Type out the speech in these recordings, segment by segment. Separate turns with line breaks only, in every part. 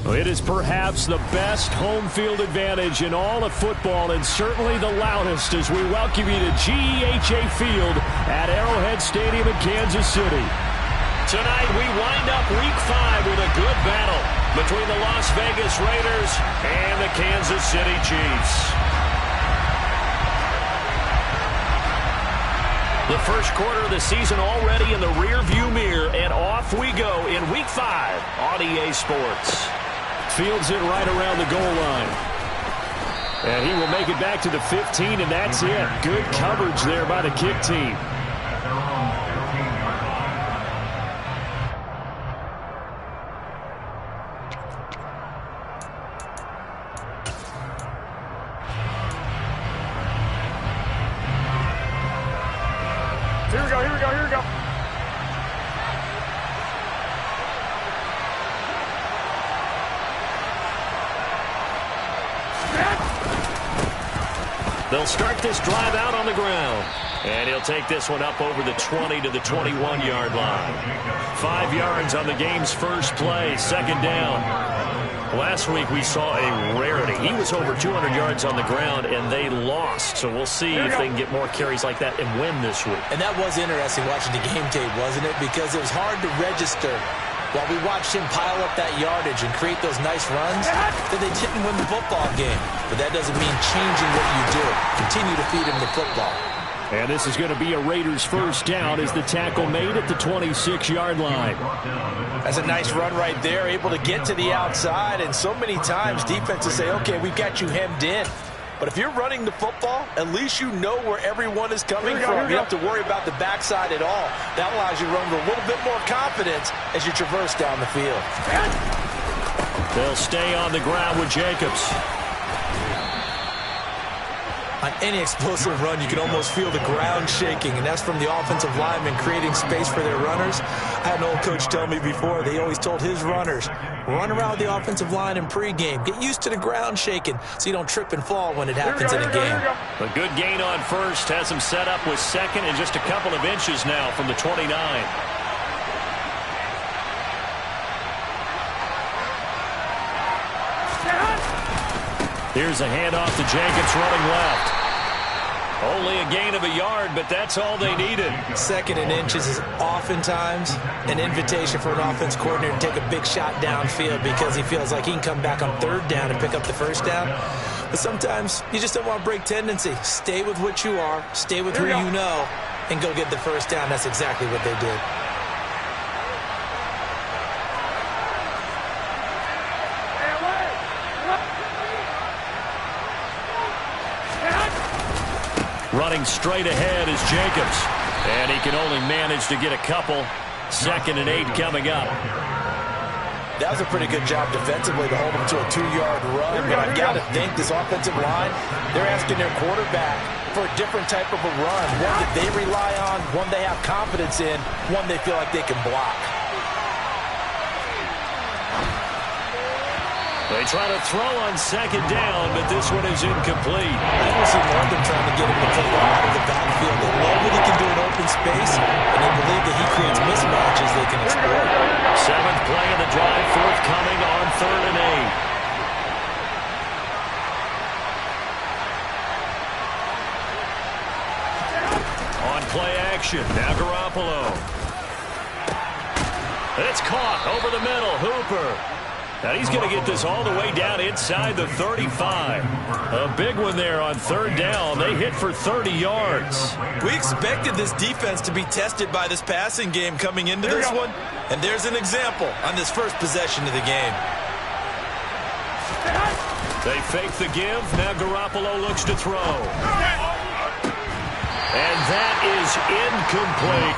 It is perhaps the best home field advantage in all of football, and certainly the loudest, as we welcome you to GEHA Field at Arrowhead Stadium in Kansas City. Tonight we wind up Week 5 with a good battle between the Las Vegas Raiders and the Kansas City Chiefs. The first quarter of the season already in the rearview mirror, and off we go in Week 5 on EA Sports. Fields it right around the goal line. And he will make it back to the 15, and that's it. Good coverage there by the kick team.
Here we go, here we go, here we go.
They'll start this drive out on the ground. And he'll take this one up over the 20 to the 21-yard line. 5 yards on the game's first play, second down. Last week we saw a rarity. He was over 200 yards on the ground, and they lost. So we'll see if they can get more carries like that and win this week.
And that was interesting watching the game tape, wasn't it? Because it was hard to register while we watched him pile up that yardage and create those nice runs that they didn't win the football game. But that doesn't mean changing what you do. Continue to feed him the football.
And this is going to be a Raiders first down as the tackle made at the 26-yard line.
That's a nice run right there, able to get to the outside. And so many times defenses say, okay, we've got you hemmed in. But if you're running the football, at least you know where everyone is coming from. You don't have to worry about the backside at all. That allows you to run with a little bit more confidence as you traverse down the field.
They'll stay on the ground with Jacobs.
On any explosive run, you can almost feel the ground shaking, and that's from the offensive linemen creating space for their runners. I had an old coach tell me before, they always told his runners, run around the offensive line in pregame. Get used to the ground shaking so you don't trip and fall when it happens in a game.
A good gain on first has him set up with second and just a couple of inches now from the 29. Here's a handoff to Jacobs running left. Only a gain of a yard, but that's all they needed.
Second and inches is oftentimes an invitation for an offense coordinator to take a big shot downfield because he feels like he can come back on third down and pick up the first down. But sometimes you just don't want to break tendency. Stay with what you are, stay with who you know, and go get the first down. That's exactly what they did.
Running straight ahead is Jacobs. And he can only manage to get a couple. 2nd and 8 coming up.
That was a pretty good job defensively to hold him to a 2-yard run. But I've got to think this offensive line, they're asking their quarterback for a different type of a run. One that they rely on, one they have confidence in, one they feel like they can block.
They try to throw on second down, but this one is incomplete.
I don't see more of them trying to get him the football out of the backfield. They love what he can do in open space, and they believe that he creates mismatches they can exploit.
7th play of the drive, forthcoming on 3rd and 8. On play action, now Garoppolo. And it's caught over the middle, Hooper. Now he's going to get this all the way down inside the 35. A big one there on 3rd down. They hit for 30 yards.
We expected this defense to be tested by this passing game coming into this one. And there's an example on this first possession of the game.
They fake the give. Now Garoppolo looks to throw. And that is incomplete.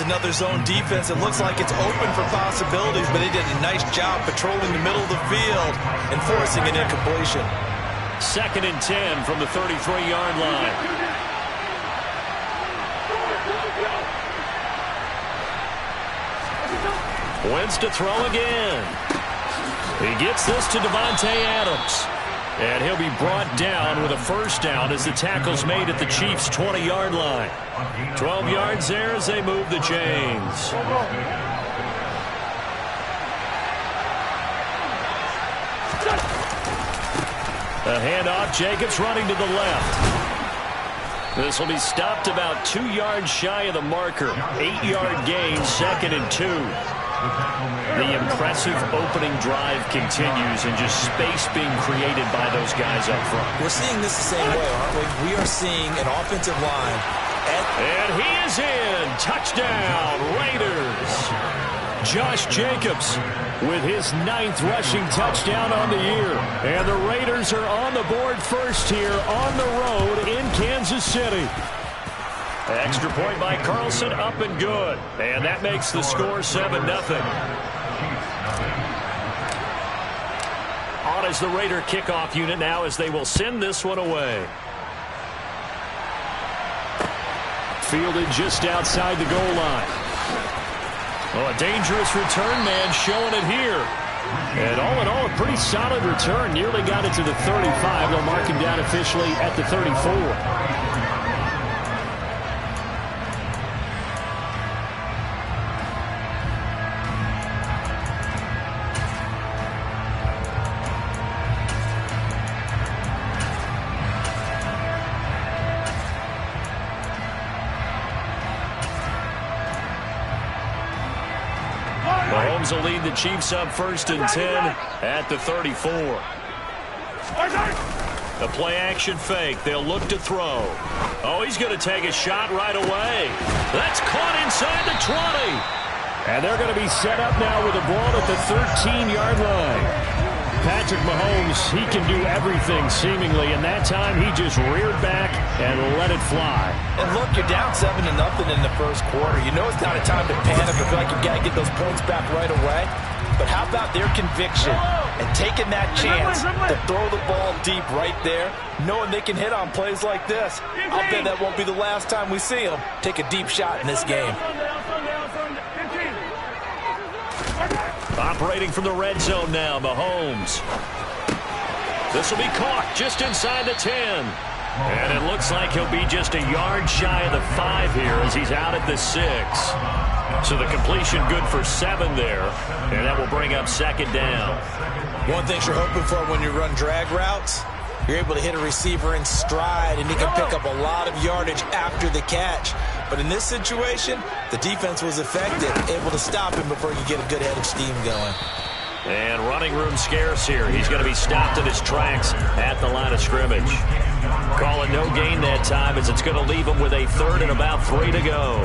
Another zone defense. It looks like it's open for possibilities, but they did a nice job patrolling the middle of the field and forcing an incompletion.
2nd and 10 from the 33-yard line. Wentz to throw again. He gets this to Devontae Adams. And he'll be brought down with a first down as the tackle's made at the Chiefs' 20-yard line. 12 yards there as they move the chains. A handoff, Jacobs running to the left. This will be stopped about 2 yards shy of the marker. 8-yard gain, 2nd and 2. The impressive opening drive continues and just space being created by those guys up front.
We're seeing this the same way, aren't we? We are seeing an offensive line.
And he is in. Touchdown, Raiders. Josh Jacobs with his 9th rushing touchdown on the year. And the Raiders are on the board first here on the road in Kansas City. Extra point by Carlson, up and good. And that makes the score 7-0. On is the Raider kickoff unit now as they will send this one away. Fielded just outside the goal line. Oh, a dangerous return man showing it here. And all in all, a pretty solid return. Nearly got it to the 35. They'll mark him down officially at the 34. Mahomes will lead the Chiefs up 1st and 10 at the 34. The play action fake. They'll look to throw. Oh, he's going to take a shot right away. That's caught inside the 20. And they're going to be set up now with a ball at the 13-yard line. Patrick Mahomes, he can do everything seemingly, and that time he just reared back and let it fly.
And look, you're down 7-0 in the first quarter. You know it's not a time to panic or feel like you've got to get those points back right away. But how about their conviction and taking that chance to throw the ball deep right there, knowing they can hit on plays like this? I'll bet that won't be the last time we see them take a deep shot in this game.
Operating from the red zone now, Mahomes. This will be caught just inside the 10. And it looks like he'll be just a yard shy of the 5 here as he's out at the 6. So the completion good for 7 there. And that will bring up 2nd down.
One thing you're hoping for when you run drag routes, you're able to hit a receiver in stride, and he can pick up a lot of yardage after the catch. But in this situation, the defense was effective, able to stop him before you get a good head of steam going.
And running room scarce here. He's going to be stopped in his tracks at the line of scrimmage. Call it no gain that time as it's going to leave him with a 3rd and about 3 to go.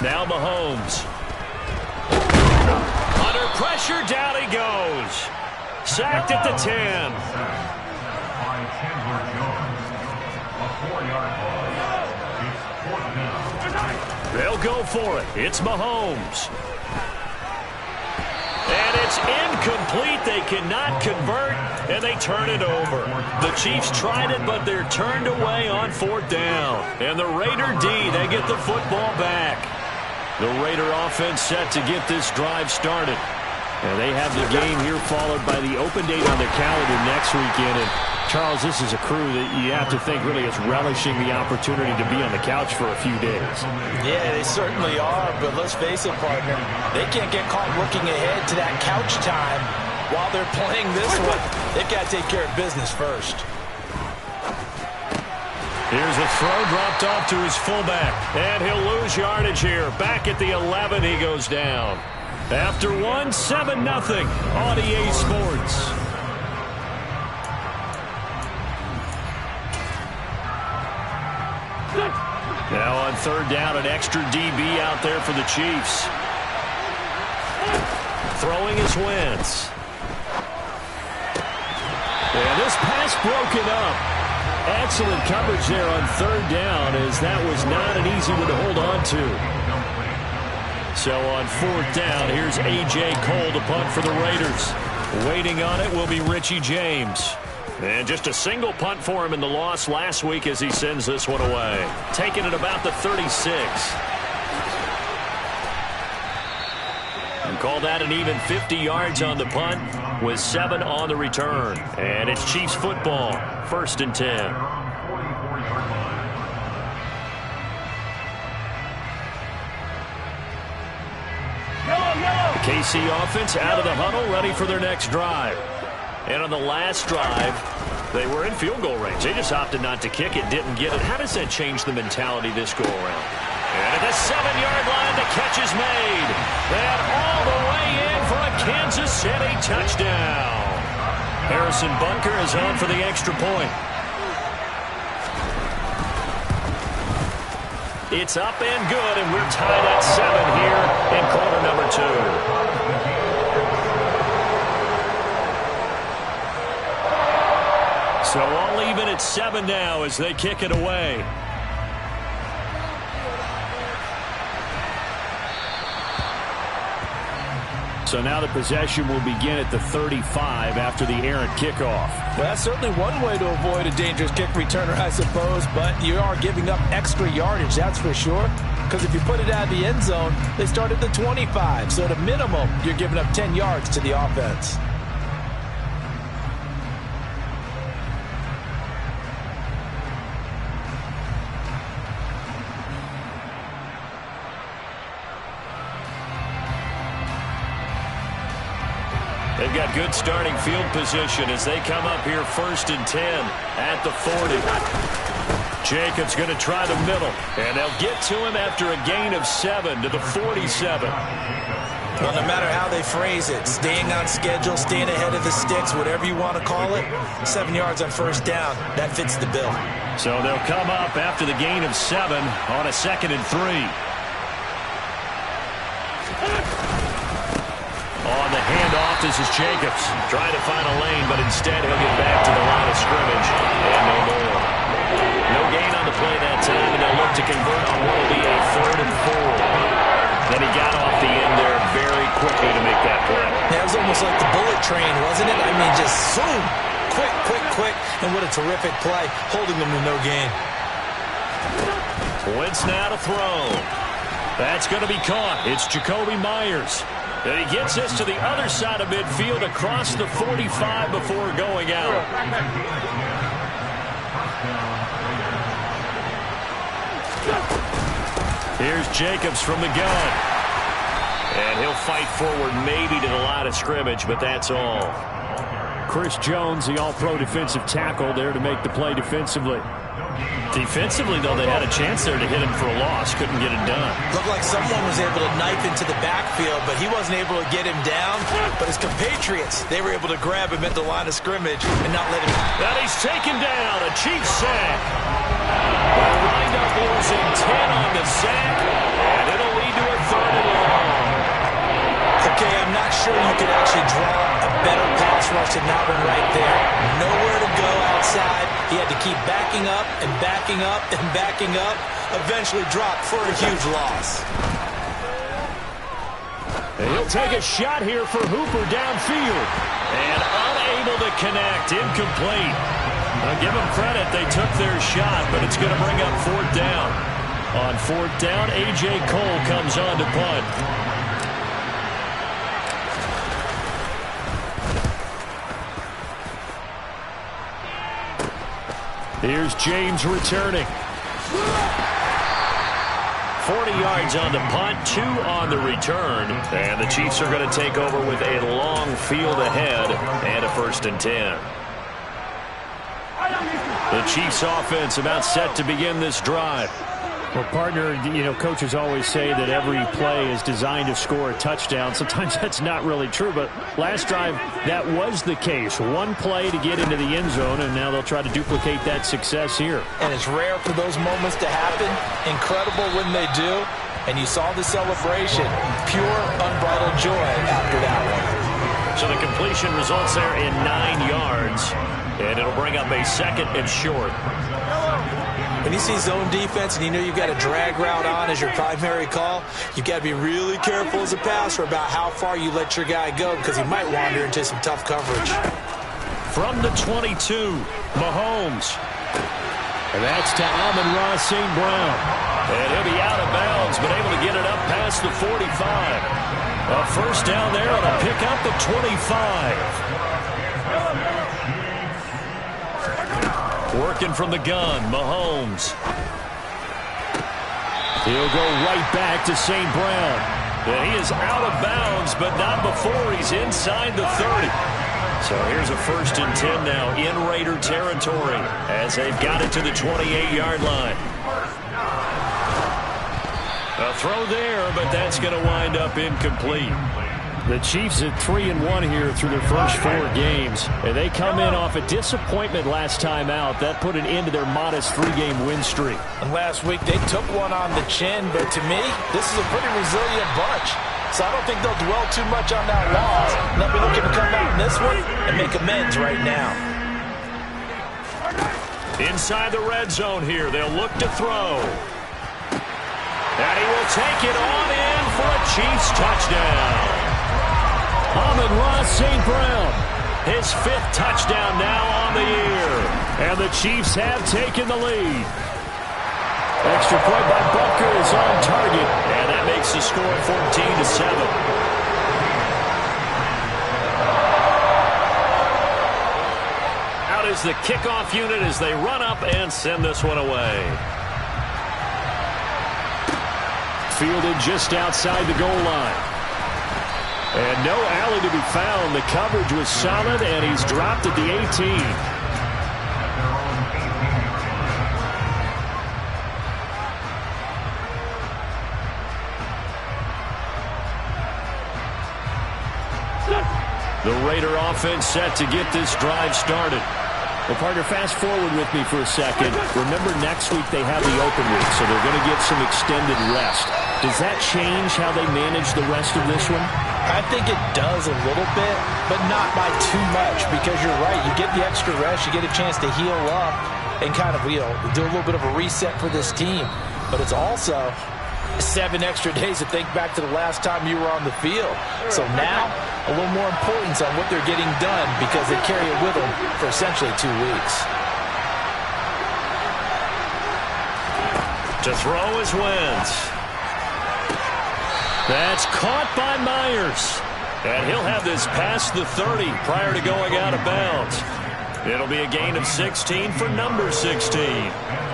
Now Mahomes. Under pressure, down he goes. Sacked at the 10. They'll go for it. It's Mahomes. And it's incomplete. They cannot convert, and they turn it over. The Chiefs tried it, but they're turned away on 4th down. And the Raider D, they get the football back. The Raider offense set to get this drive started. And they have the game here followed by the open date on their calendar next weekend. And Charles, this is a crew that you have to think really is relishing the opportunity to be on the couch for a few days.
Yeah, they certainly are, but let's face it, partner, they can't get caught looking ahead to that couch time while they're playing this one. They've got to take care of business first.
Here's a throw dropped off to his fullback, and he'll lose yardage here. Back at the 11, he goes down. After 7-0 on EA Sports. Now on 3rd down, an extra DB out there for the Chiefs. Throwing is Wentz. And this pass broken up. Excellent coverage there on 3rd down, as that was not an easy one to hold on to. So on 4th down, here's A.J. Cole to punt for the Raiders. Waiting on it will be Richie James. And just a single punt for him in the loss last week as he sends this one away. Taking it about the 36. Call that an even 50 yards on the punt with 7 on the return. And it's Chiefs football, 1st and 10. KC offense out of the huddle, ready for their next drive. And on the last drive, they were in field goal range. They just opted not to kick it, didn't get it. How does that change the mentality this go around? And at the 7-yard line, the catch is made. And all the way in for a Kansas City touchdown. Harrison Butker is on for the extra point. It's up and good, and we're tied at 7 here in quarter number 2. So all even at 7 now as they kick it away. So now the possession will begin at the 35 after the errant kickoff.
Well, that's certainly one way to avoid a dangerous kick returner, I suppose, but you are giving up extra yardage, that's for sure. Because if you put it out of the end zone, they start at the 25. So at a minimum, you're giving up 10 yards to the offense.
They've got good starting field position as they come up here 1st and 10 at the 40. Jacobs going to try the middle, and they'll get to him after a gain of 7 to the 47.
Well, no matter how they phrase it, staying on schedule, staying ahead of the sticks, whatever you want to call it, 7 yards on 1st down, that fits the bill.
So they'll come up after the gain of 7 on a 2nd and 3. On the handoff, this is Jacobs. Trying to find a lane, but instead he'll get back to the line of scrimmage. And no more. No gain on the play that time, and they'll look to convert on what will be a 3rd and 4. Then he got off the end there very quickly to make that play.
That was almost like the bullet train, wasn't it? I mean, just zoom. Quick, quick, quick. And what a terrific play, holding them to no gain.
Wentz now to throw. That's going to be caught. It's Jacoby Myers. And he gets this to the other side of midfield across the 45 before going out. Here's Jacobs from the gun. And he'll fight forward maybe to the line of scrimmage, but that's all. Chris Jones, the all-pro defensive tackle, there to make the play defensively. Defensively, though, they had a chance there to hit him for a loss. Couldn't get it done.
Looked like someone was able to knife into the backfield, but he wasn't able to get him down. But his compatriots, they were able to grab him at the line of scrimmage and not let him.
And he's taken down. A Chiefs sack. They'll wind up losing 10 on the sack, and it'll lead to a 3rd and long.
Okay, I'm not sure you could actually draw a better pass rush than that one right there. Nowhere to go outside. He had to keep backing up and backing up and backing up. Eventually dropped for a huge loss.
And he'll take a shot here for Hooper downfield. And unable to connect. Incomplete. Now give them credit. They took their shot, but it's going to bring up 4th down. On 4th down, A.J. Cole comes on to punt. Here's James returning. 40 yards on the punt, 2 on the return. And the Chiefs are going to take over with a long field ahead and a 1st and 10. The Chiefs offense about set to begin this drive.
Well, partner, you know, coaches always say that every play is designed to score a touchdown. Sometimes that's not really true, but last drive, that was the case. One play to get into the end zone, and now they'll try to duplicate that success here.
And it's rare for those moments to happen. Incredible when they do. And you saw the celebration. Pure, unbridled joy after that one.
So the completion results there in 9 yards, and it'll bring up a 2nd and short.
When you see zone defense and you know you've got a drag route on as your primary call, you've got to be really careful as a passer about how far you let your guy go because he might wander into some tough coverage.
From the 22, Mahomes. And that's to Amon-Ra St. Brown. And he'll be out of bounds, but able to get it up past the 45. A first down there on a pickup at 25. Working from the gun, Mahomes. He'll go right back to St. Brown. And he is out of bounds, but not before he's inside the 30. So here's a 1st and 10 now in Raider territory as they've got it to the 28-yard line. A throw there, but that's going to wind up incomplete.
The Chiefs at 3-1 here through their first 4 games. And they come in off a disappointment last time out. That put an end to their modest 3-game win streak.
And last week they took one on the chin, but to me, this is a pretty resilient bunch. So I don't think they'll dwell too much on that loss. They'll be looking to come out in this one and make amends right now.
Inside the red zone here, they'll look to throw. And he will take it on in for a Chiefs touchdown.
Amon-Ra St. Brown.
His 5th touchdown now on the year.
And the Chiefs have taken the lead. Extra point by Butker is on target.
And that makes the score 14-7. Out is the kickoff unit as they run up and send this one away.
Fielded just outside the goal line. And no alley to be found. The coverage was solid, and he's dropped at the 18.
The Raider offense set to get this drive started.
Well, partner, fast forward with me for a second. Remember, next week they have the open week, so they're going to get some extended rest. Does that change how they manage the rest of this one?
I think it does a little bit, but not by too much, because you're right. You get the extra rest, you get a chance to heal up and kind of, do a little bit of a reset for this team. But it's also 7 extra days to think back to the last time you were on the field. So now, a little more importance on what they're getting done because they carry it with them for essentially 2 weeks.
To throw is Wentz. That's caught by Myers. And he'll have this past the 30 prior to going out of bounds. It'll be a gain of 16 for number 16.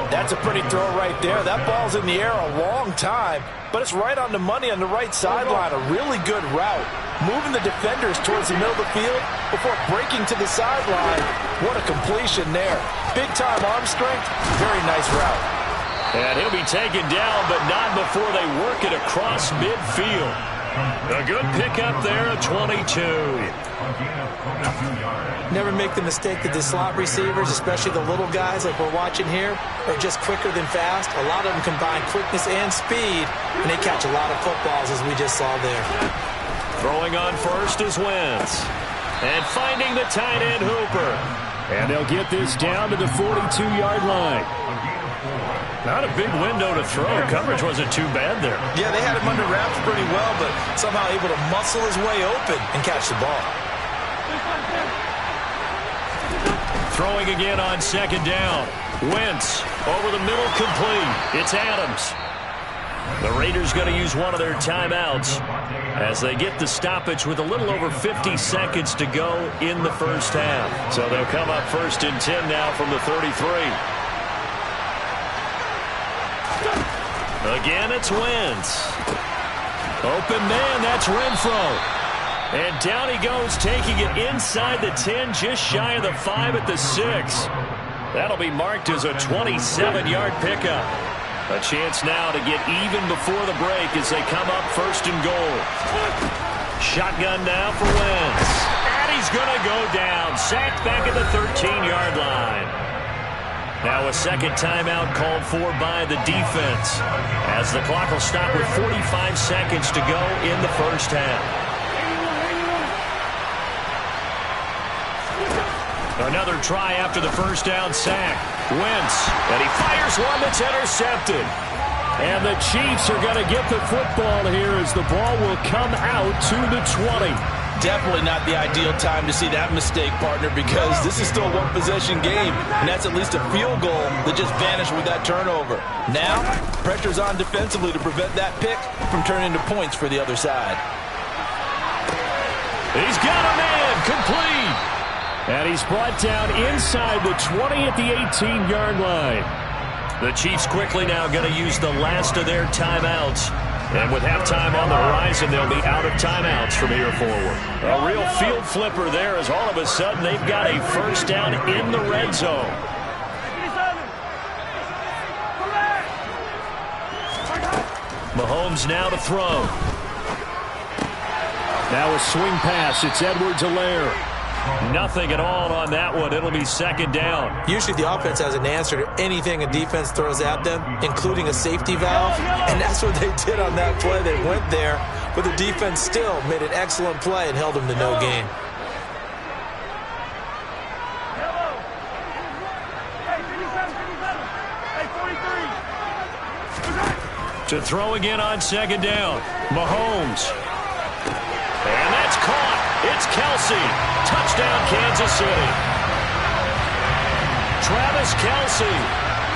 That's a pretty throw right there. That ball's in the air a long time, but it's right on the money on the right sideline. A really good route. Moving the defenders towards the middle of the field before breaking to the sideline. What a completion there. Big-time arm strength. Very nice route.
And he'll be taken down, but not before they work it across midfield. A good pickup there at 22.
Never make the mistake that the slot receivers, especially the little guys like we're watching here, are just quicker than fast. A lot of them combine quickness and speed, and they catch a lot of footballs, as we just saw there.
Throwing on first is Wentz. And finding the tight end Hooper.
And they'll get this down to the 42-yard line.
Not a big window to throw. Coverage wasn't too bad there.
Yeah, they had him under wraps pretty well, but somehow able to muscle his way open and catch the ball.
Throwing again on 2nd down. Wentz over the middle, complete. It's Adams. The Raiders going to use one of their timeouts as they get the stoppage with a little over 50 seconds to go in the first half. So they'll come up 1st and 10 now from the 33. Again, it's Wentz. Open man, that's Renfro. And down he goes, taking it inside the 10, just shy of the 5 at the 6. That'll be marked as a 27-yard pickup. A chance now to get even before the break as they come up 1st and goal. Shotgun now for Wentz. And he's going to go down. Sacked back at the 13-yard line. Now a second timeout called for by the defense as the clock will stop with 45 seconds to go in the first half. Another try after the first down sack. Wentz, and he fires one that's intercepted.
And the Chiefs are going to get the football here as the ball will come out to the 20.
Definitely not the ideal time to see that mistake, partner, because this is still a one-possession game, and that's at least a field goal that just vanished with that turnover. Now, pressure's on defensively to prevent that pick from turning into points for the other side.
He's got a man. Complete.
And he's brought down inside the 20 at the 18-yard line.
The Chiefs quickly now going to use the last of their timeouts. And with halftime on the horizon, they'll be out of timeouts from here forward. A real field flipper there as all of a sudden they've got a first down in the red zone. Mahomes now to throw.
Now a swing pass. It's Edwards-Helaire.
Nothing at all on that one. It'll be second down.
Usually the offense has an answer to anything a defense throws at them, including a safety valve. And that's what they did on that play. They went there, but the defense still made an excellent play and held them to no gain.
To throw again on second down. Mahomes. And that's caught. It's Kelsey. Touchdown, Kansas City. Travis Kelsey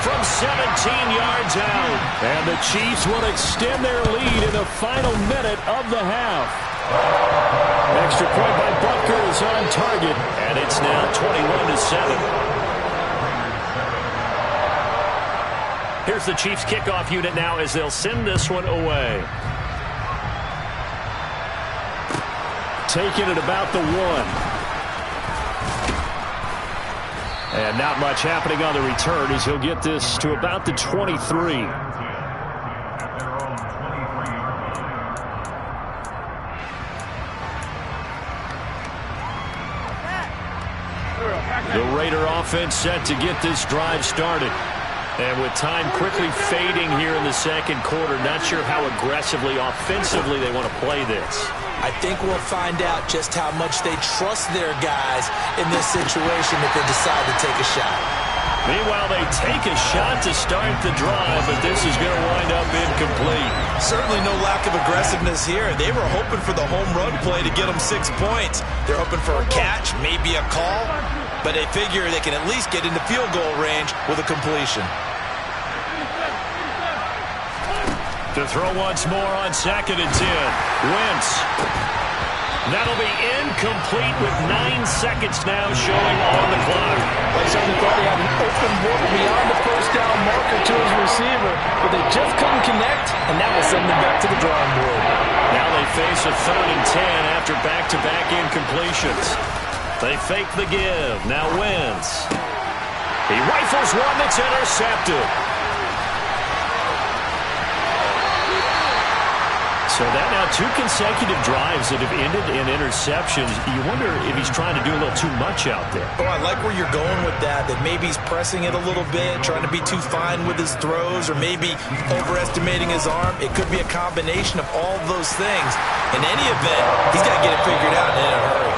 from 17 yards out.
And the Chiefs will extend their lead in the final minute of the half. Extra point by Butker is on target.
And it's now 21-7. Here's the Chiefs kickoff unit now as they'll send this one away.
Taking it about the 1. And not much happening on the return as he'll get this to about the 23.
The Raider offense set to get this drive started. And with time quickly fading here in the second quarter, not sure how aggressively, offensively they want to play this.
I think we'll find out just how much they trust their guys in this situation if they decide to take a shot.
Meanwhile, they take a shot to start the drive, but this is going to wind up incomplete.
Certainly no lack of aggressiveness here. They were hoping for the home run play to get them 6 points. They're hoping for a catch, maybe a call, but they figure they can at least get into field goal range with a completion.
To throw once more on 2nd and 10. Wentz. That'll be incomplete with 9 seconds now showing on the clock.
Like somebody thought he had an open book beyond the first down marker to his receiver, but they just couldn't connect, and that will send them back to the drawing board.
Now they face a 3rd and 10 after back-to-back incompletions. They fake the give. Now Wentz. He rifles one that's intercepted. So that now 2 consecutive drives that have ended in interceptions. You wonder if he's trying to do a little too much out there.
Oh, I like where you're going with that maybe he's pressing it a little bit, trying to be too fine with his throws, or maybe overestimating his arm. It could be a combination of all of those things. In any event, he's got to get it figured out in a hurry.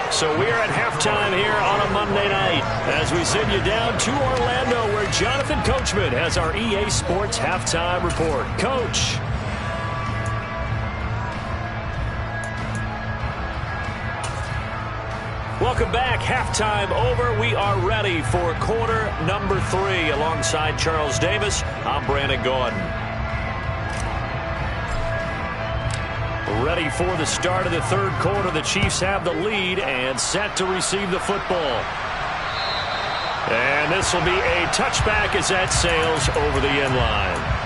So we're at halftime here on a Monday night as we send you down to Orlando where Jonathan Coachman has our EA Sports Halftime Report. Coach. Welcome back. Halftime over. We are ready for quarter number 3. Alongside Charles Davis, I'm Brandon Gordon. Ready for the start of the 3rd quarter. The Chiefs have the lead and set to receive the football. And this will be a touchback as that sails over the end line.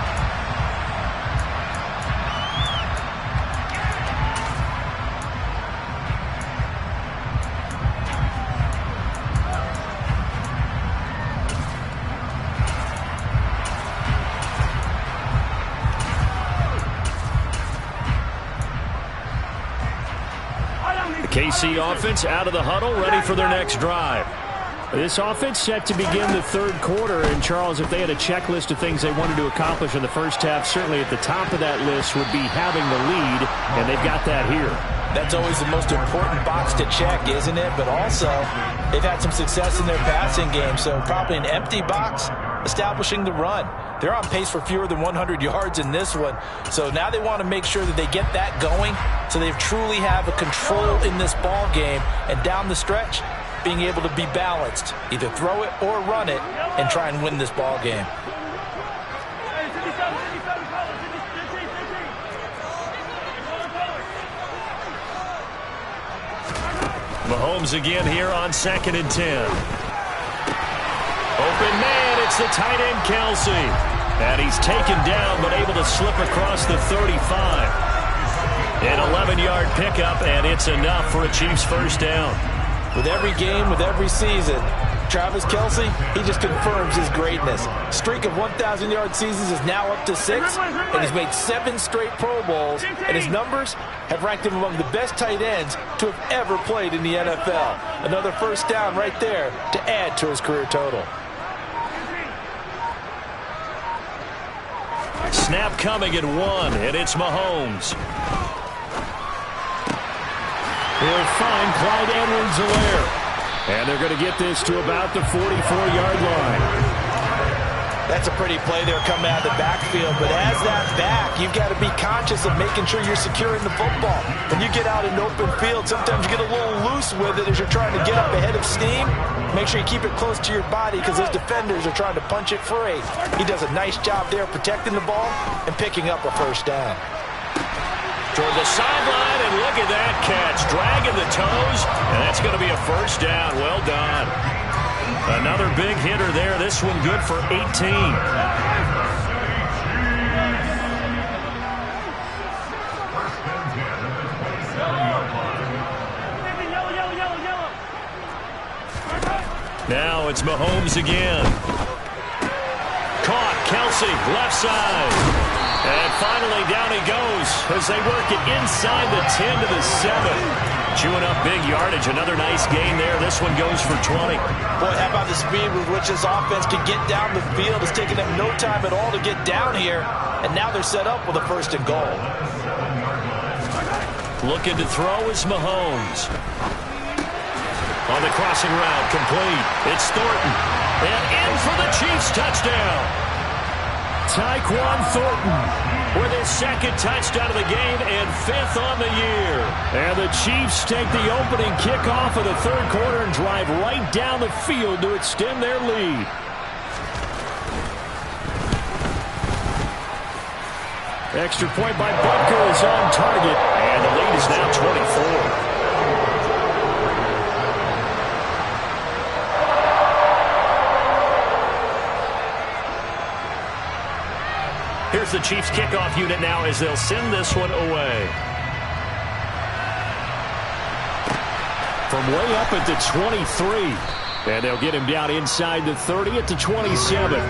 KC offense out of the huddle, ready for their next drive.
This offense set to begin the 3rd quarter. And, Charles, if they had a checklist of things they wanted to accomplish in the first half, certainly at the top of that list would be having the lead, and they've got that here.
That's always the most important box to check, isn't it? But also, they've had some success in their passing game, so probably an empty box, establishing the run. They're on pace for fewer than 100 yards in this one, so now they want to make sure that they get that going so they truly have a control in this ball game, and down the stretch, being able to be balanced, either throw it or run it, and try and win this ball game.
Mahomes again here on 2nd and 10. Open man, it's the tight end, Kelsey. And he's taken down, but able to slip across the 35. An 11-yard pickup, and it's enough for a Chiefs first down.
With every game, with every season, Travis Kelce, he just confirms his greatness. Streak of 1,000-yard seasons is now up to 6, and he's made 7 straight Pro Bowls, and his numbers have ranked him among the best tight ends to have ever played in the NFL. Another first down right there to add to his career total.
Snap coming at 1, and it's Mahomes.
He'll find Clyde Edwards-Helaire. And they're going to get this to about the 44-yard line.
That's a pretty play there coming out of the backfield, but as that back, you've got to be conscious of making sure you're securing the football. When you get out in open field, sometimes you get a little loose with it as you're trying to get up ahead of steam. Make sure you keep it close to your body because those defenders are trying to punch it free. He does a nice job there protecting the ball and picking up a first down.
Toward the sideline, and look at that catch. Dragging the toes, and that's going to be a first down. Well done. Another big hitter there. This one good for 18. Now it's Mahomes again. Caught, Kelsey, left side. And finally, down he goes as they work it inside the 10 to the 7. Chewing up big yardage. Another nice gain there. This one goes for 20.
Boy, how about the speed with which this offense can get down the field? It's taken them no time at all to get down here. And now they're set up with a 1st and goal.
Looking to throw is Mahomes. On the crossing route, complete. It's Thornton. And in for the Chiefs touchdown. Tyquan Thornton with his 2nd touchdown of the game and 5th on the year.
And the Chiefs take the opening kickoff of the 3rd quarter and drive right down the field to extend their lead. Extra point by Butker is on target.
And the lead is now 24. Here's the Chiefs kickoff unit now as they'll send this one away.
From way up at the 23. And they'll get him down inside the 30 at the 27.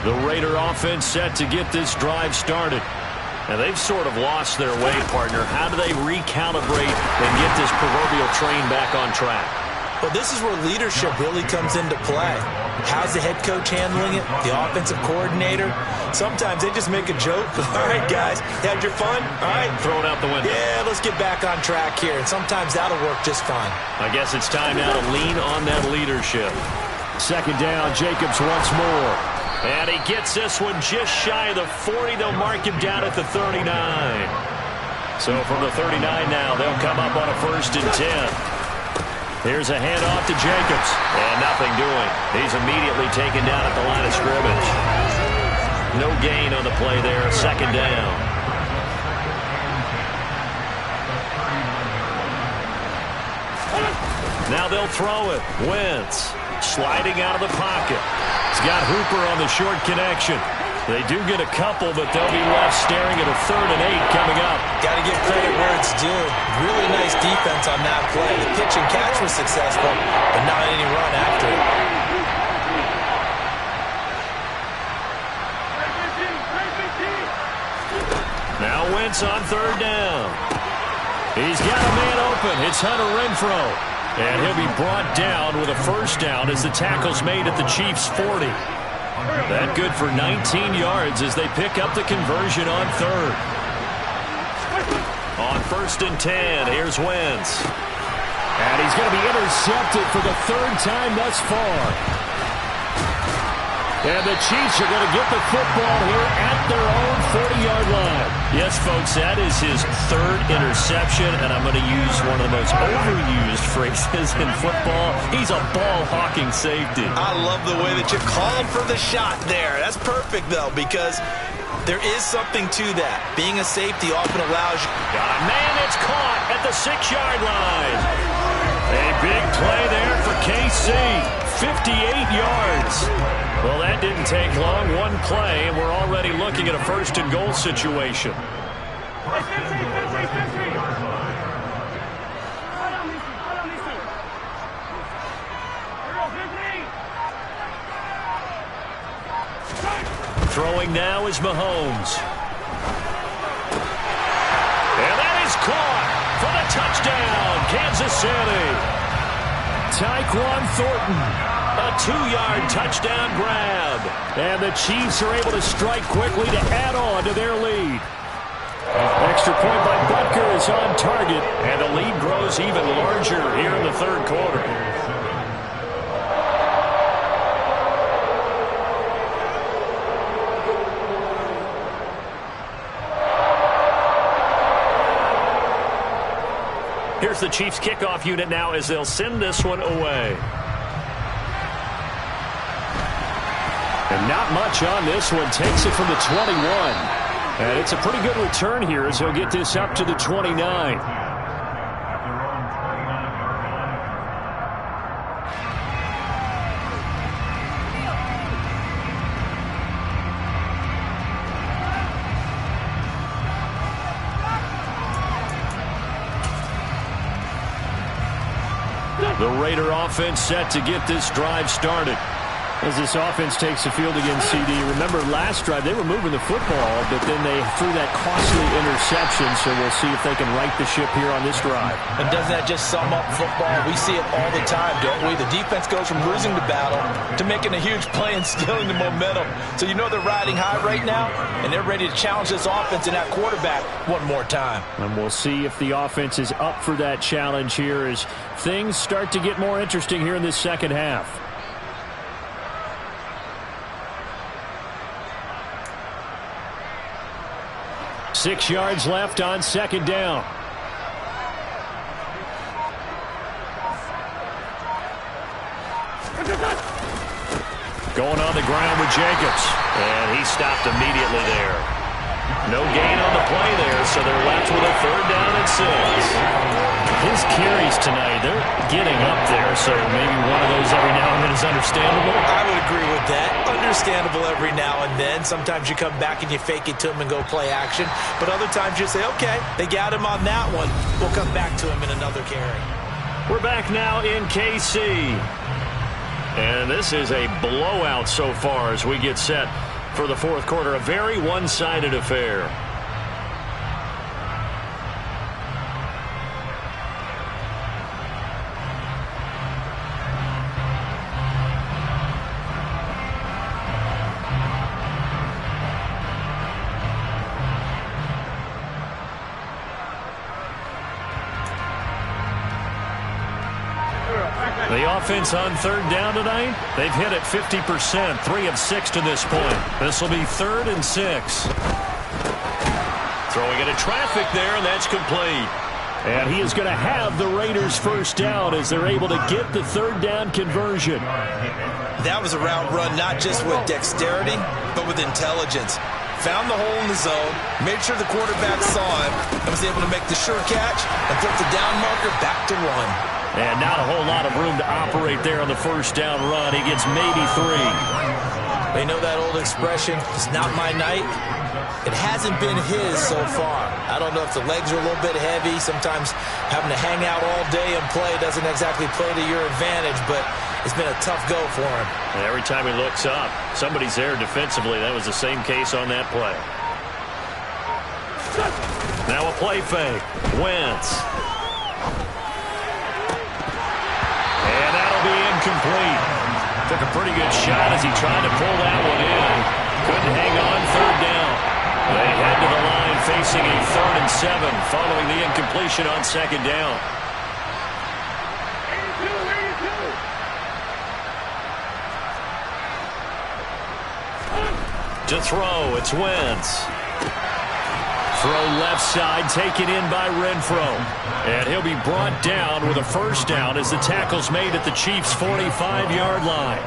The Raider offense set to get this drive started. And they've sort of lost their way, partner. How do they recalibrate and get this proverbial train back on track?
Well, this is where leadership really comes into play. How's the head coach handling it? The offensive coordinator? Sometimes they just make a joke. All right, guys, you had your fun? All right.
Throw it out the window.
Yeah, let's get back on track here. And sometimes that'll work just fine.
I guess it's time now to lean on that leadership.
2nd down, Jacobs once more.
And he gets this one just shy of the 40. They'll mark him down at the 39. So from the 39 now, they'll come up on a 1st and 10. Here's a handoff to Jacobs. And nothing doing. He's immediately taken down at the line of scrimmage. No gain on the play there. 2nd down. Now they'll throw it. Wentz sliding out of the pocket. He's got Hooper on the short connection. They do get a couple, but they'll be left staring at a 3rd and 8 coming up.
Got to give credit where it's due. Really nice defense on that play. The pitch and catch was successful, but not any run after it.
Now Wentz on 3rd down. He's got a man open. It's Hunter Renfrow. And he'll be brought down with a 1st down as the tackle's made at the Chiefs' 40. That good for 19 yards as they pick up the conversion on 3rd. On 1st and 10, here's Wentz.
And he's going to be intercepted for the 3rd time thus far. And the Chiefs are going to get the football here at their own 40-yard line.
Yes, folks, that is his third interception, and I'm going to use one of the most overused phrases in football. He's a ball-hawking safety.
I love the way that you called for the shot there. That's perfect, though, because there is something to that. Being a safety often allows you.
Got a man, it's caught at the 6-yard line. A big play there for KC. 58 yards. Well, that didn't take long. One play, and we're already looking at a first-and-goal situation. Throwing now is Mahomes. And that is caught for the touchdown, Kansas City.
Tyquan Thornton.
A 2-yard touchdown grab.
And the Chiefs are able to strike quickly to add on to their lead. Extra point by Butker is on target.
And the lead grows even larger here in the third quarter. Here's the Chiefs kickoff unit now as they'll send this one away.
And not much on this one. Takes it from the 21. And it's a pretty good return here as he'll get this up to the 29.
The Raider offense set to get this drive started.
As this offense takes the field against CD, remember last drive they were moving the football, but then they threw that costly interception, so we'll see if they can right the ship here on this drive.
And doesn't that just sum up football? We see it all the time, don't we? The defense goes from losing the battle to making a huge play and stealing the momentum. So you know they're riding high right now, and they're ready to challenge this offense and that quarterback one more time.
And we'll see if the offense is up for that challenge here as things start to get more interesting here in this second half. Six yards left on second down.
Going on the ground with Jacobs. And he stopped immediately there. No gain on the play there, so they're left with a third down and 6.
His carries tonight, they're getting up there, so maybe one of those every now and then is understandable.
I would agree with that. Understandable every now and then. Sometimes you come back and you fake it to him and go play action. But other times you say, okay, they got him on that one. We'll come back to him in another carry.
We're back now in KC. And this is a blowout so far as we get set for the fourth quarter. A very one-sided affair. The offense on third down tonight, they've hit it 50%, 3 of 6 to this point. This will be 3rd and 6. Throwing into traffic there, and that's complete.
And he is going to have the Raiders first down as they're able to get the third down conversion.
That was a route run not just with dexterity, but with intelligence. Found the hole in the zone, made sure the quarterback saw him, and was able to make the sure catch and put the down marker back to 1.
And not a whole lot of room to operate there on the first down run. He gets maybe 3.
They know that old expression, it's not my night. It hasn't been his so far. I don't know if the legs are a little bit heavy. Sometimes having to hang out all day and play doesn't exactly play to your advantage, but it's been a tough go for him.
And every time he looks up, somebody's there defensively. That was the same case on that play. Now a play fake. Wentz. And that'll be incomplete. Took a pretty good shot as he tried to pull that one in. Couldn't hang on third down. They head to the line facing a 3rd and 7 following the incompletion on second down. To throw, it's Wentz. Throw left side, taken in by Renfro. And he'll be brought down with a first down as the tackle's made at the Chiefs' 45-yard line.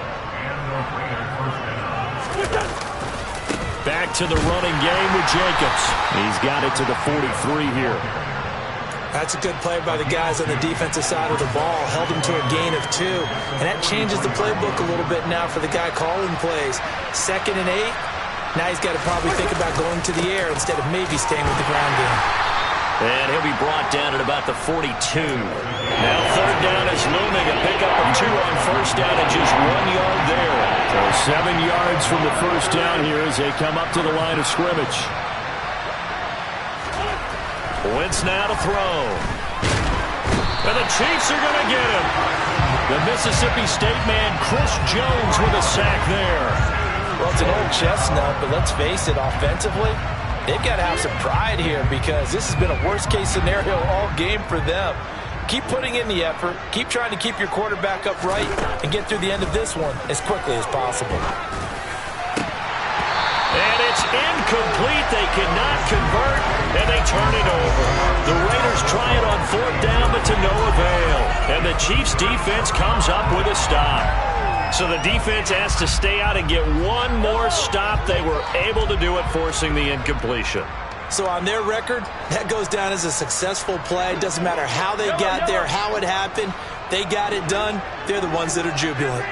Back to the running game with Jacobs. He's got it to the 43 here.
That's a good play by the guys on the defensive side of the ball. Held him to a gain of 2. And that changes the playbook a little bit now for the guy calling plays. 2nd and 8. Now he's got to probably think about going to the air instead of maybe staying with the ground game.
And he'll be brought down at about the 42. Now 3rd down is looming. A pickup of 2 on first down and just 1 yard there.
So 7 yards from the first down here as they come up to the line of scrimmage.
Wentz now to throw. And the Chiefs are going to get him. The Mississippi State man, Chris Jones, with a sack there.
Well, it's an old chestnut, but let's face it, offensively, they've got to have some pride here because this has been a worst-case scenario all game for them. Keep putting in the effort. Keep trying to keep your quarterback upright and get through the end of this one as quickly as possible.
And it's incomplete. They cannot convert, and they turn it over. The Raiders try it on 4th down, but to no avail. And the Chiefs' defense comes up with a stop. So the defense has to stay out and get one more stop. They were able to do it, forcing the incompletion.
So on their record, that goes down as a successful play. Doesn't matter how they got there, how it happened. They got it done. They're the ones that are jubilant.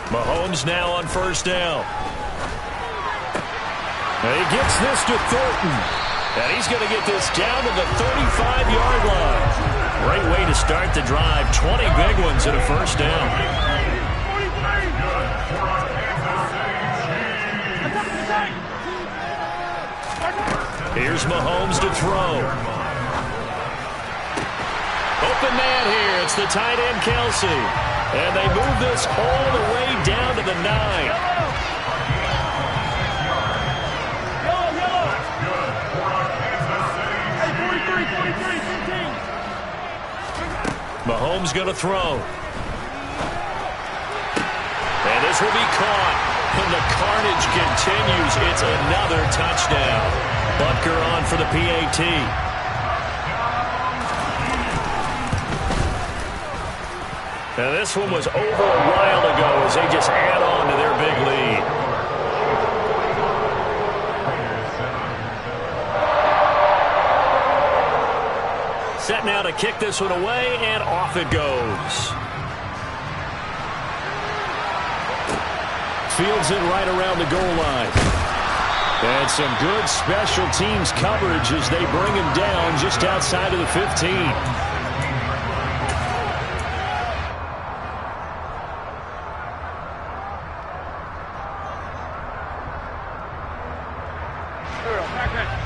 Mahomes now on first down. And he gets this to Thornton. And he's going to get this down to the 35-yard line. Great way to start the drive. 20 big ones at a first down. Here's Mahomes to throw. Open man here. It's the tight end, Kelsey. And they move this all the way down to the 9. Mahomes going to throw. And this will be caught. And the carnage continues. It's another touchdown. Butker on for the PAT. Now this one was over a while ago as they just add on to their big lead. Set now to kick this one away, and off it goes. Fields it right around the goal line. And some good special teams coverage as they bring him down just outside of the 15.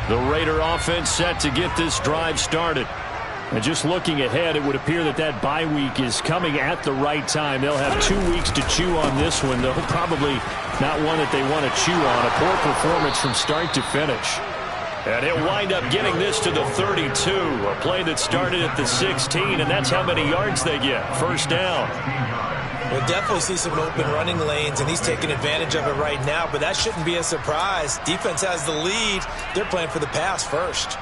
The Raider offense set to get this drive started. And just looking ahead, it would appear that that bye week is coming at the right time. They'll have 2 weeks to chew on this one, though probably not one that they want to chew on. A poor performance from start to finish. And he'll wind up getting this to the 32, a play that started at the 16, and that's how many yards they get. First down.
We'll definitely see some open running lanes, and he's taking advantage of it right now, but that shouldn't be a surprise. Defense has the lead. They're playing for the pass first.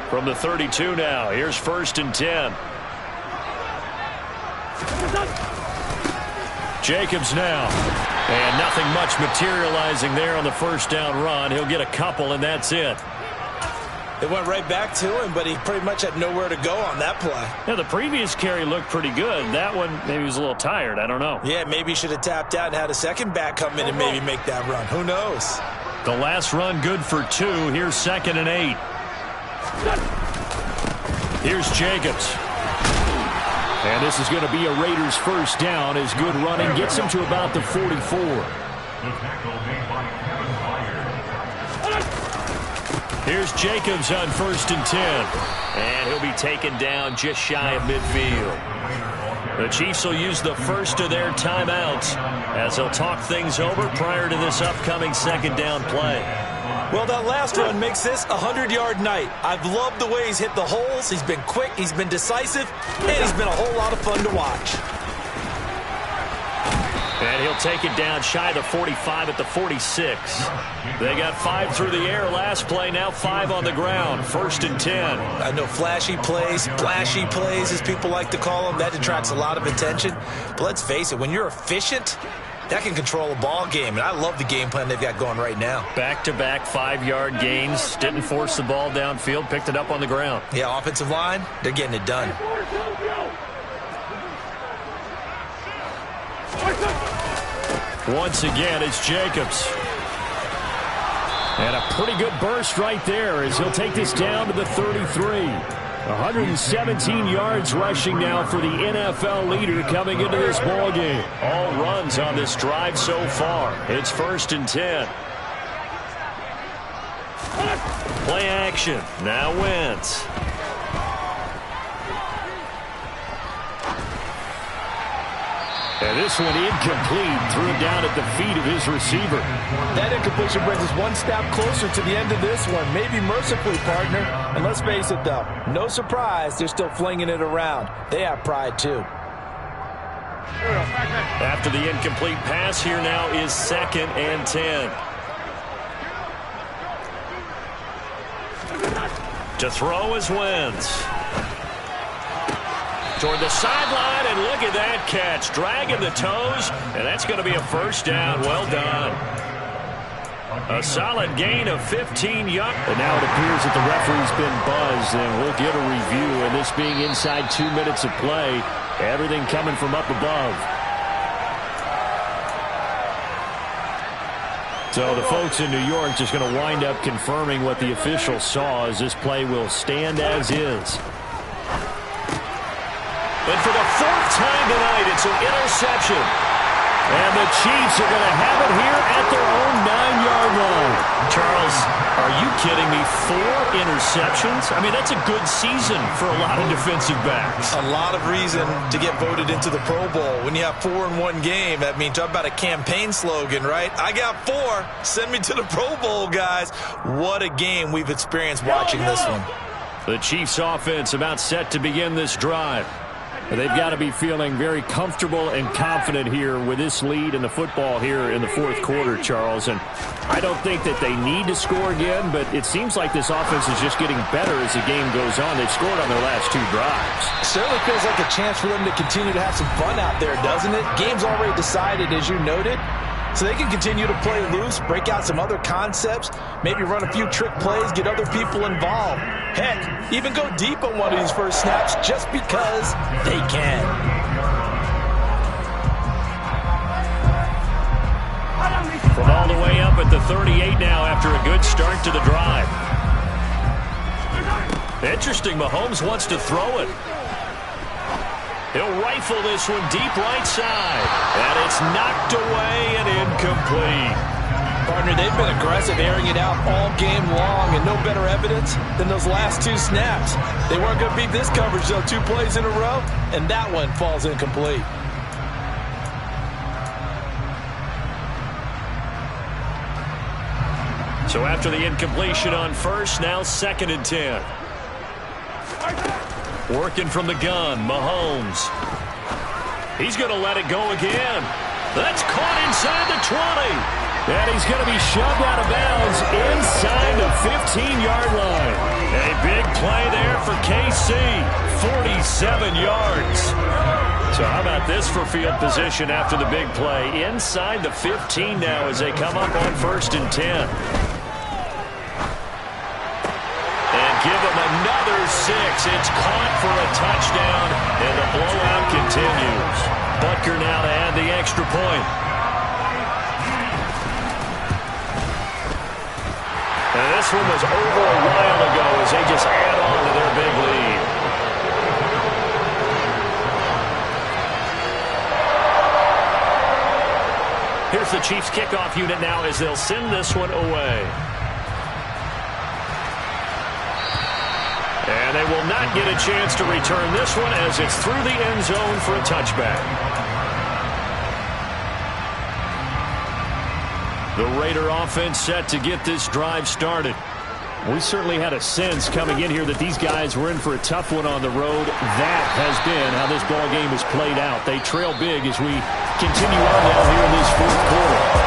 From the 32 now, here's 1st and 10. Jacobs now. And nothing much materializing there on the first down run. He'll get a couple, and that's it.
It went right back to him, but he pretty much had nowhere to go on that play.
Yeah, the previous carry looked pretty good. That one, maybe he was a little tired. I don't know.
Yeah, maybe he should have tapped out and had a second back come in and maybe make that run. Who knows?
The last run good for 2. Here's 2nd and 8. Here's Jacobs. And this is going to be a Raiders first down as good running gets him to about the 44. Here's Jacobs on 1st and 10. And he'll be taken down just shy of midfield. The Chiefs will use the first of their timeouts as they'll talk things over prior to this upcoming second down play.
Well, that last run makes this a 100-yard night. I've loved the way he's hit the holes. He's been quick, he's been decisive, and he's been a whole lot of fun to watch.
And he'll take it down shy of the 45 at the 46. They got 5 through the air last play, now 5 on the ground. 1st and 10.
I know flashy plays, splashy plays, as people like to call them, that attracts a lot of attention. But let's face it, when you're efficient, that can control a ball game, and I love the game plan they've got going right now.
Back-to-back 5-yard gains. Didn't force the ball downfield, picked it up on the ground.
Yeah, offensive line, they're getting it done.
Once again, it's Jacobs.
And a pretty good burst right there as he'll take this down to the 33. 117 yards rushing now for the NFL leader coming into this ball game.
All runs on this drive so far. It's 1st and 10. Play action. Now Wentz.
And this one incomplete. Threw it down at the feet of his receiver.
That incompletion brings us one step closer to the end of this one. Maybe mercifully, partner. And let's face it, though. No surprise, they're still flinging it around. They have pride, too.
After the incomplete pass, here now is 2nd and 10. To throw is Wentz. Toward the sideline, and look at that catch. Dragging the toes, and that's going to be a 1st down. Well done. A solid gain of 15 yards.
And now it appears that the referee's been buzzed, and we'll get a review. And this being inside 2 minutes of play, everything coming from up above. So the folks in New York just going to wind up confirming what the official saw, as this play will stand as is.
And for the 4th time tonight, it's an interception.
And the Chiefs are going to have it here at their own 9-yard line.
Charles, are you kidding me? 4 interceptions? I mean, that's a good season for a lot of defensive backs.
A lot of reason to get voted into the Pro Bowl. When you have 4 in one game, that means talk about a campaign slogan, right? I got 4. Send me to the Pro Bowl, guys. What a game we've experienced watching this one.
The Chiefs offense about set to begin this drive. They've got to be feeling very comfortable and confident here with this lead in the football here in the 4th quarter, Charles. And I don't think that they need to score again, but it seems like this offense is just getting better as the game goes on. They've scored on their last 2 drives.
Certainly feels like a chance for them to continue to have some fun out there, doesn't it? Game's already decided, as you noted. So they can continue to play loose, break out some other concepts, maybe run a few trick plays, get other people involved. Heck, even go deep on one of these first snaps just because they can.
From all the way up at the 38 now after a good start to the drive. Interesting, Mahomes wants to throw it. He'll rifle this one deep right side. And it's knocked away and incomplete.
Partner, they've been aggressive, airing it out all game long, and no better evidence than those last 2 snaps. They weren't going to beat this coverage, though, 2 plays in a row, and that one falls incomplete.
So after the incompletion on 1st, now 2nd and 10. Working from the gun, Mahomes. He's going to let it go again. That's caught inside the 20.
And he's going to be shoved out of bounds inside the 15-yard line.
A big play there for KC. 47 yards. So how about this for field position after the big play? Inside the 15 now as they come up on 1st and 10. Give him another 6. It's caught for a touchdown, and the blowout continues. Butker now to add the extra point. And this one was over a while ago as they just add on to their big lead. Here's the Chiefs kickoff unit now as they'll send this one away. And they will not get a chance to return this one as it's through the end zone for a touchback. The Raider offense set to get this drive started.
We certainly had a sense coming in here that these guys were in for a tough one on the road. That has been how this ball game has played out. They trail big as we continue on now here in this fourth quarter.